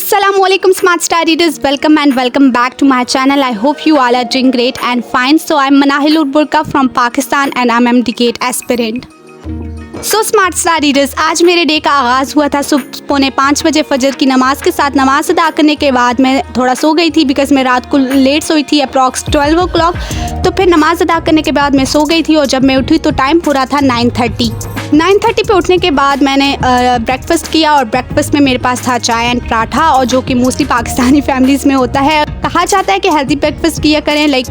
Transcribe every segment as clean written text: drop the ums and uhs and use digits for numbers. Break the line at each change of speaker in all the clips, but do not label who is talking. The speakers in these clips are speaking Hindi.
Assalamualaikum Smart Star Readers, welcome back to my channel. I hope you all are doing great and fine. So I'm Manahil Burka from Pakistan and I'm MD-GATE aspirant. So smart star readers, आज मेरे डे का आगाज़ हुआ था सुबह 4:45 बजे फजर की नमाज़ के साथ। नमाज़ अदा करने के बाद मैं थोड़ा सो गई थी बिकॉज़ मैं रात को लेट सोई थी, अप्रॉक्स 12 o'clock। तो फिर नमाज़ अदा करने के बाद मैं सो गई थी और जब मैं उठी तो टाइम हो रहा था 9:30 पे उठने के बाद मैंने ब्रेकफास्ट किया और ब्रेकफास्ट में मेरे पास था चाय एंड पराठा, और जो कि मोस्टली पाकिस्तानी फैमिलीज़ में होता है। कहा जाता है कि हेल्दी ब्रेकफास्ट किया करें, लाइक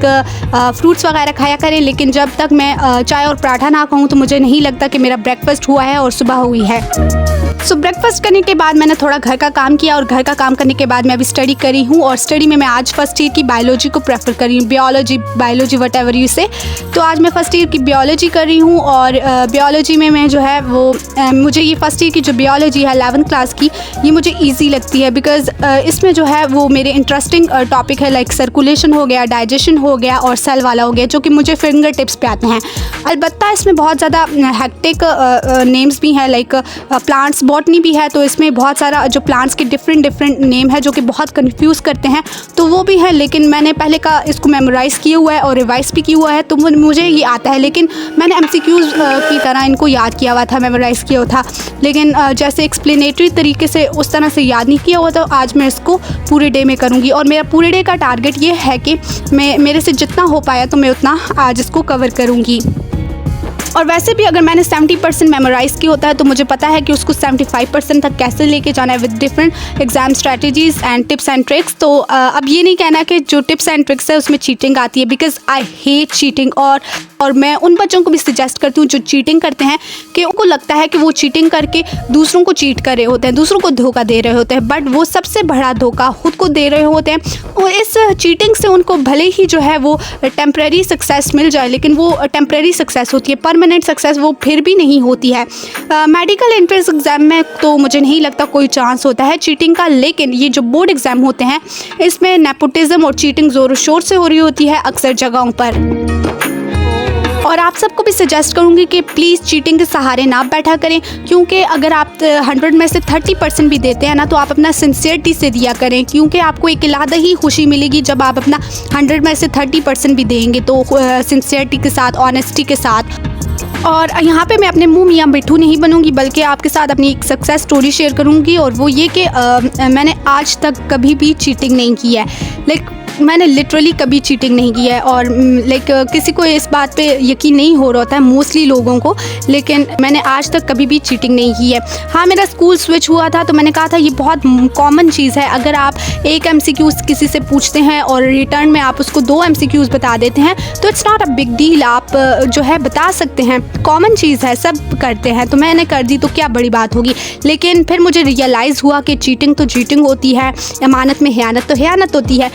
फ्रूट्स वगैरह खाया करें, लेकिन जब तक मैं चाय और पराठा ना खाऊं तो मुझे नहीं लगता कि मेरा ब्रेकफास्ट हुआ है और सुबह हुई है। सो ब्रेकफास्ट करने के बाद मैंने थोड़ा घर का काम किया और घर का काम करने के बाद मैं अभी स्टडी करी हूँ, और स्टडी में मैं आज फर्स्ट ईयर की बायोलॉजी को प्रेफर कर रही हूँ, बायोलॉजी वट एवर यू से। तो आज मैं फर्स्ट ईयर की बायोलॉजी कर रही हूँ और बायोलॉजी में मैं जो है वो मुझे ये फर्स्ट ईयर की जो बायोलॉजी है 11th क्लास की, ये मुझे ईजी लगती है बिकॉज़ इसमें जो है वो मेरे इंटरेस्टिंग टॉपिक है, लाइक सर्कुलेशन हो गया, डाइजेशन हो गया और सेल वाला हो गया, जो कि मुझे फिंगर टिप्स पे आते हैं। अलबत्ता इसमें बहुत ज़्यादा हेक्टिक नेम्स भी हैं, लाइक प्लांट्स बॉटनी भी है, तो इसमें बहुत सारा जो प्लांट्स के डिफरेंट नेम है जो कि बहुत कंफ्यूज करते हैं, तो वो भी है। लेकिन मैंने पहले का इसको मेमोराइज़ किया हुआ है और रिवाइज़ भी किया हुआ है, तो मुझे ये आता है। लेकिन मैंने MCQs की तरह इनको याद किया हुआ था, मेमोराइज़ किया हुआ था, लेकिन जैसे एक्सप्लेनेटरी तरीके से उस तरह से याद नहीं किया हुआ। तो आज मैं इसको पूरे डे में करूँगी और मेरा पूरे डे का टारगेट ये है कि मेरे से जितना हो पाया तो मैं उतना आज इसको कवर करूँगी। और वैसे भी अगर मैंने 70% मेमोराइज़ किया होता है तो मुझे पता है कि उसको 75% तक कैसे लेके जाना है with different exam strategies and tips and tricks. तो अब ये नहीं कहना कि जो टिप्स एंड ट्रिक्स है उसमें चीटिंग आती है, बिकॉज आई हेट चीटिंग। और मैं उन बच्चों को भी सजेस्ट करती हूँ जो चीटिंग करते हैं कि उनको लगता है कि वो चीटिंग करके दूसरों को चीट कर रहे होते हैं, दूसरों को धोखा दे रहे होते हैं, बट वो सबसे बड़ा धोखा खुद को दे रहे होते हैं। और इस चीटिंग से उनको भले ही जो है वो टेम्प्रेरी सक्सेस मिल जाए, लेकिन वो टेम्प्रेरी सक्सेस होती है, परमानेंट सक्सेस वो फिर भी नहीं होती है। मेडिकल एंट्रेंस एग्ज़ाम में तो मुझे नहीं लगता कोई चांस होता है चीटिंग का, लेकिन ये जो बोर्ड एग्ज़ाम होते हैं इसमें नेपोटिज़म और चीटिंग ज़ोर शोर से हो रही होती है अक्सर जगहों पर। और आप सबको भी सजेस्ट करूँगी कि प्लीज़ चीटिंग के सहारे ना बैठा करें, क्योंकि अगर आप 100 में से 30% भी देते हैं ना, तो आप अपना सिंसियरिटी से दिया करें, क्योंकि आपको एक अलग ही खुशी मिलेगी जब आप अपना 100 में से 30% भी देंगे, तो सिंसियरिटी के साथ, ऑनेस्टी के साथ। और यहाँ पे मैं अपने मुँह मियाँ मिट्ठू नहीं बनूँगी, बल्कि आपके साथ अपनी एक सक्सेस स्टोरी शेयर करूँगी, और वो ये कि मैंने आज तक कभी भी चीटिंग नहीं की है। मैंने लिटरली कभी चीटिंग नहीं की है, और किसी को इस बात पे यकीन नहीं हो रहा होता है, मोस्टली लोगों को, लेकिन मैंने आज तक कभी भी चीटिंग नहीं की है। हाँ, मेरा स्कूल स्विच हुआ था तो मैंने कहा था ये बहुत कॉमन चीज़ है, अगर आप एक MCQs किसी से पूछते हैं और रिटर्न में आप उसको 2 MCQs बता देते हैं तो it's not a big deal, आप जो है बता सकते हैं, कॉमन चीज़ है, सब करते हैं, तो मैंने कर दी तो क्या बड़ी बात होगी। लेकिन फिर मुझे रियलाइज़ हुआ कि चीटिंग तो चीटिंग होती है, अमानत में खयानत तो खयानत होती है।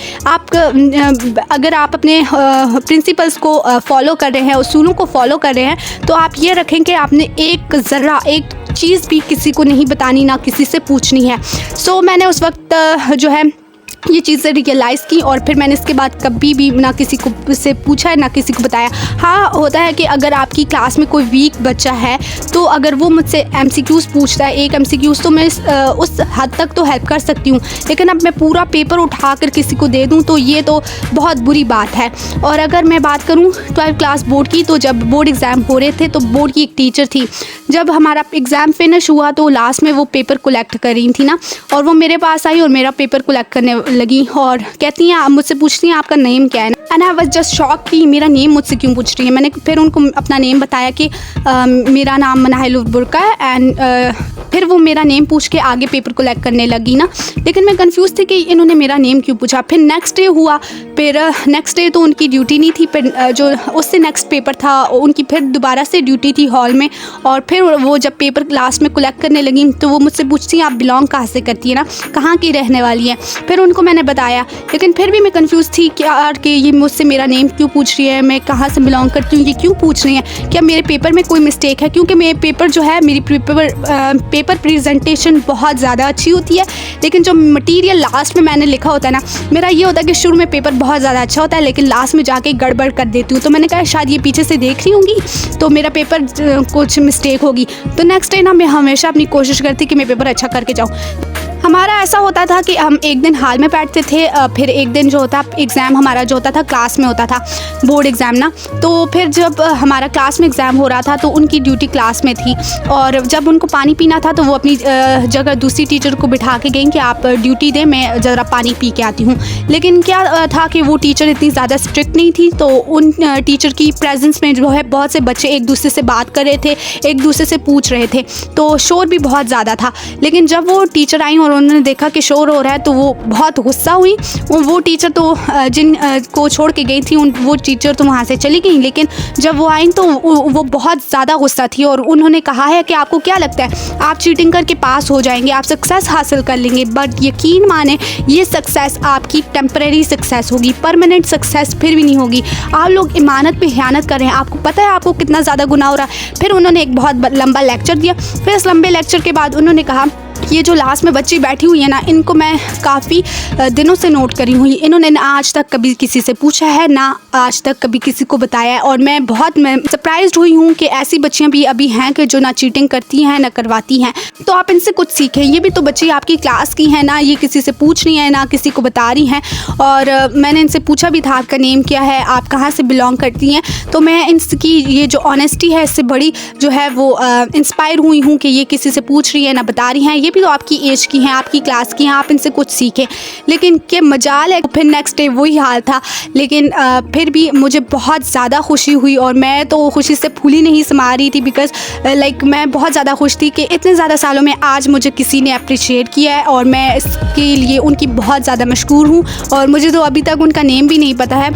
अगर आप अपने प्रिंसिपल्स को फॉलो कर रहे हैं, उसूलों को फॉलो कर रहे हैं, तो आप ये रखें कि आपने एक ज़रा एक चीज़ भी किसी को नहीं बतानी, ना किसी से पूछनी है। सो मैंने उस वक्त जो है ये चीज़ें रियलाइज़ की, और फिर मैंने इसके बाद कभी भी ना किसी को से पूछा है ना किसी को बताया। हाँ, होता है कि अगर आपकी क्लास में कोई वीक बच्चा है तो अगर वो मुझसे MCQs पूछता है, एक MCQs, तो मैं उस हद तक तो हेल्प कर सकती हूँ, लेकिन अब मैं पूरा पेपर उठा कर किसी को दे दूँ तो ये तो बहुत बुरी बात है। और अगर मैं बात करूँ 12th क्लास बोर्ड की, तो जब बोर्ड एग्ज़ाम हो रहे थे तो बोर्ड की एक टीचर थी, जब हमारा एग्ज़ाम फिनिश हुआ तो लास्ट में वो पेपर कलेक्ट कर रही थी ना, और वो मेरे पास आई और मेरा पेपर कलेक्ट करने लगी और कहती हैं, मुझसे पूछती हैं आपका नेम क्या है, and I was just shock कि मेरा नेम मुझसे क्यों पूछ रही है। मैंने फिर उनको अपना नेम बताया कि मेरा नाम मनाहिल बुर्का है, एंड फिर वो मेरा नेम पूछ के आगे पेपर कलेक्ट करने लगी ना, लेकिन मैं कंफ्यूज थी कि इन्होंने मेरा नेम क्यों पूछा। फिर नेक्स्ट डे हुआ, फिर नेक्स्ट डे तो उनकी ड्यूटी नहीं थी, फिर जो उससे नेक्स्ट पेपर था उनकी फिर दोबारा से ड्यूटी थी हॉल में, और फिर वो जब पेपर लास्ट में कलेक्ट करने लगी तो वो मुझसे पूछती हैं आप बिलोंग कहाँ से करती है ना, कहाँ की रहने वाली है। फिर उनको मैंने बताया, लेकिन फिर भी मैं कंफ्यूज थी कि यार कि ये मुझसे मेरा नेम क्यों पूछ रही है, मैं कहाँ से बिलोंग करती हूँ, ये क्यों पूछ रही है, क्या मेरे पेपर में कोई मिस्टेक है। क्योंकि मेरे पेपर जो है, मेरी पेपर प्रेजेंटेशन बहुत ज़्यादा अच्छी होती है, लेकिन जो मटीरियल लास्ट में मैंने लिखा होता है ना, मेरा ये होता है कि शुरू में पेपर बहुत ज़्यादा अच्छा होता है, लेकिन लास्ट में जाके गड़बड़ कर देती हूँ। तो मैंने कहा शायद ये पीछे से देख रही होंगी तो मेरा पेपर कुछ मिस्टेक होगी। तो नेक्स्ट डे ना मैं हमेशा अपनी कोशिश करती कि मैं पेपर अच्छा करके जाऊँ। हमारा ऐसा होता था कि हम एक दिन हॉल में बैठते थे, फिर एक दिन जो होता एग्ज़ाम हमारा जो होता था क्लास में होता था, बोर्ड एग्ज़ाम ना। तो फिर जब हमारा क्लास में एग्ज़ाम हो रहा था तो उनकी ड्यूटी क्लास में थी, और जब उनको पानी पीना था तो वो अपनी जगह दूसरी टीचर को बिठा के गई कि आप ड्यूटी दें, मैं ज़रा पानी पी के आती हूँ। लेकिन क्या था कि वो टीचर इतनी ज़्यादा स्ट्रिक्ट नहीं थी, तो उन टीचर की प्रेजेंस में जो है बहुत से बच्चे एक दूसरे से बात कर रहे थे, एक दूसरे से पूछ रहे थे, तो शोर भी बहुत ज़्यादा था। लेकिन जब वो टीचर आई और उन्होंने देखा कि शोर हो रहा है तो वो बहुत गुस्सा हुई। वो टीचर तो जिन को छोड़ के गई थी वो टीचर तो वहाँ से चली गई, लेकिन जब वो आई तो वो बहुत ज़्यादा गुस्सा थी और उन्होंने कहा है कि आपको क्या लगता है आप चीटिंग करके पास हो जाएंगे, आप सक्सेस हासिल कर लेंगे, बट यकीन माने ये सक्सेस आपकी टेम्परेरी सक्सेस होगी, परमानेंट सक्सेस फिर भी नहीं होगी। आप लोग इमानत पे खयानत कर रहे हैं, आपको पता है आपको कितना ज़्यादा गुनाह हो रहा है। फिर उन्होंने एक बहुत लंबा लेक्चर दिया। फिर इस लंबे लेक्चर के बाद उन्होंने कहा ये जो लास्ट में बच्ची बैठी हुई है ना, इनको मैं काफ़ी दिनों से नोट करी हुई, इन्होंने ना आज तक कभी किसी से पूछा है, ना आज तक कभी किसी को बताया है, और मैं सरप्राइज्ड हुई हूँ कि ऐसी बच्चियाँ भी अभी हैं कि जो ना चीटिंग करती हैं ना करवाती हैं। तो आप इनसे कुछ सीखें, ये भी तो बच्ची आपकी क्लास की हैं ना, ये किसी से पूछ रही हैं ना किसी को बता रही हैं। और मैंने इनसे पूछा भी था आपका नेम क्या है, आप कहाँ से बिलोंग करती हैं। तो मैं इनकी ये जो ऑनेस्टी है इससे बड़ी जो है वो इंस्पायर हुई हूँ कि ये किसी से पूछ रही है ना बता रही हैं, ये भी तो आपकी एज की हैं, आपकी क्लास की हैं, आप इनसे कुछ सीखें। लेकिन क्या मजाल है, फिर नेक्स्ट डे वही हाल था। लेकिन फिर भी मुझे बहुत ज़्यादा खुशी हुई और मैं तो खुशी से फूली नहीं समा रही थी, बिकॉज़ मैं बहुत ज़्यादा खुश थी कि इतने ज़्यादा सालों में आज मुझे किसी ने अप्रिशिएट किया है, और मैं इसके लिए उनकी बहुत ज़्यादा मशकूर हूँ। और मुझे तो अभी तक उनका नेम भी नहीं पता है।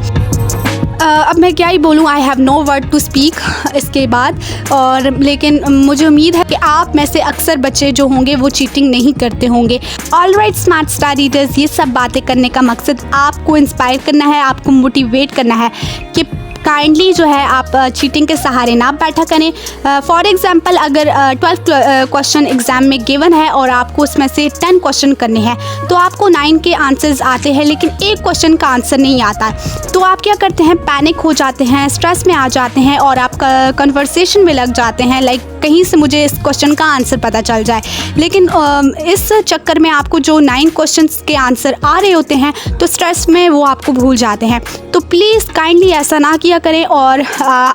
अब मैं क्या ही बोलूँ, I have no word to speak इसके बाद। और लेकिन मुझे उम्मीद है कि आप में से अक्सर बच्चे जो होंगे वो चीटिंग नहीं करते होंगे। ऑलराइट स्मार्ट स्टार रीडर्स, ये सब बातें करने का मकसद आपको इंस्पायर करना है, आपको मोटिवेट करना है कि काइंडली जो है आप चीटिंग के सहारे ना बैठा करें। फॉर एग्जांपल अगर 12 क्वेश्चन एग्ज़ाम में गिवन है और आपको उसमें से 10 क्वेश्चन करने हैं, तो आपको 9 के आंसर्स आते हैं लेकिन एक क्वेश्चन का आंसर नहीं आता, तो आप क्या करते हैं, पैनिक हो जाते हैं, स्ट्रेस में आ जाते हैं और आप कन्वर्सेशन में लग जाते हैं, लाइक कहीं से मुझे इस क्वेश्चन का आंसर पता चल जाए। लेकिन इस चक्कर में आपको जो 9 क्वेश्चन के आंसर आ रहे होते हैं तो स्ट्रेस में वो आपको भूल जाते हैं। तो प्लीज़ काइंडली ऐसा ना किया करें। और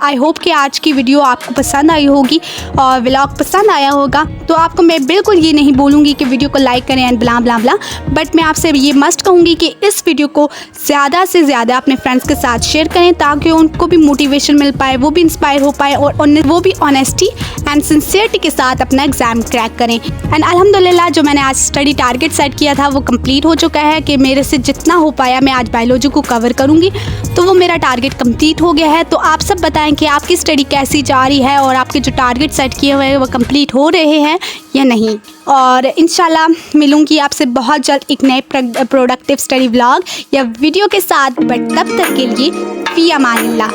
आई होप कि आज की वीडियो आपको पसंद आई होगी और व्लॉग पसंद आया होगा। तो आपको मैं बिल्कुल ये नहीं बोलूँगी कि वीडियो को लाइक करें and blah blah blah, but मैं आपसे ये मस्ट कहूँगी कि इस वीडियो को ज़्यादा से ज़्यादा अपने फ्रेंड्स के साथ शेयर करें ताकि उनको भी मोटिवेशन मिल पाए, वो भी इंस्पायर हो पाए और वो भी ऑनेस्टी एंड सिंसियरिटी के साथ अपना एग्ज़ाम क्रैक करें। एंड अल्हम्दुलिल्लाह जो मैंने आज स्टडी टारगेट सेट किया था वो कंप्लीट हो चुका है कि मेरे से जितना हो पाया मैं आज बायोलॉजी को कवर करूँगी, तो वो मेरा टारगेट कंप्लीट हो गया है। तो आप सब बताएं कि आपकी स्टडी कैसी जा रही है और आपके जो टारगेट सेट किए हुए हैं वो कंप्लीट हो रहे हैं या नहीं। और इंशाल्लाह मिलूंगी आपसे बहुत जल्द एक नए प्रोडक्टिव स्टडी व्लॉग या वीडियो के साथ, बट तब तक के लिए फी अमानिल्लाह।